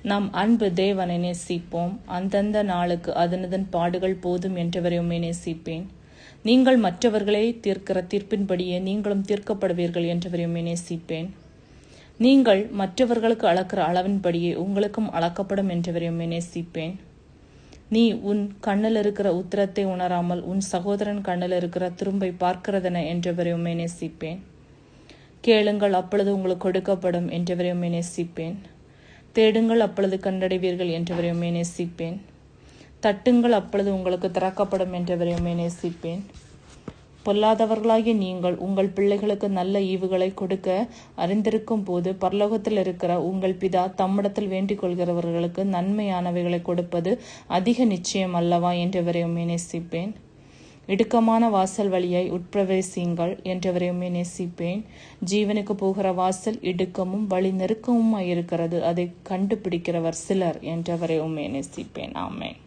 நாம் அன்பு தேவனை நேசிப்போம். அந்தந்த நாளுக்கு அதனதன் பாடுகள் போதும் என்றவரை உம்மை நேசிப்பேன். நீங்கள் மற்றவர்களை தீர்க்கிற தீர்ப்பின்படியே நீங்களும் தீர்க்கப்படுவீர்கள் என்றவரை உம்மை நேசிப்பேன். நீங்கள் மற்றவர்களுக்கு அளக்கிற அளவின்படியே உங்களுக்கும் அளக்கப்படும் என்றவரை உம்மை நேசிப்பேன். நீ உன் கண்ணில் இருக்கிற உத்திரத்தை உணராமல் உன் சகோதரன் கண்ணில் இருக்கிற துரும்பை பார்க்கிறதென என்றவரை உம்மை நேசிப்பேன். கேளுங்கள், அப்பொழுது உங்களுக்கு கொடுக்கப்படும் என்றவரை உம்மை நேசிப்பேன். தேடுங்கள், அப்பொழுது கண்டடைவீர்கள் என்றவரை உம்மை நேசிப்பேன். தட்டுங்கள், அப்பொழுது உங்களுக்கு திறக்கப்படும் என்றவரை உம்மை நேசிப்பேன். பொல்லாதவர்களாகிய நீங்கள் உங்கள் பிள்ளைகளுக்கு நல்ல ஈவுகளை கொடுக்க அறிந்திருக்கும் போது பரலோகத்தில் இருக்கிற உங்கள் பிதா தம்மிடத்தில் வேண்டிக் கொள்கிறவர்களுக்கு நன்மையானவைகளை கொடுப்பது அதிக நிச்சயம் அல்லவா என்றவரை உம்மை நேசிப்பேன். இடுக்கமான வாசல் வழியாய் உட்பிரவேசியுங்கள் என்றவரை உம்மை நேசிப்பேன். ஜீவனுக்கு போகிற வாசல் இடுக்கமும் வழி நெருக்கமுமாயிருக்கிறது, அதை கண்டுபிடிக்கிறவர் சிலர் என்றவரை உம்மை நேசிப்பேன். ஆமென்.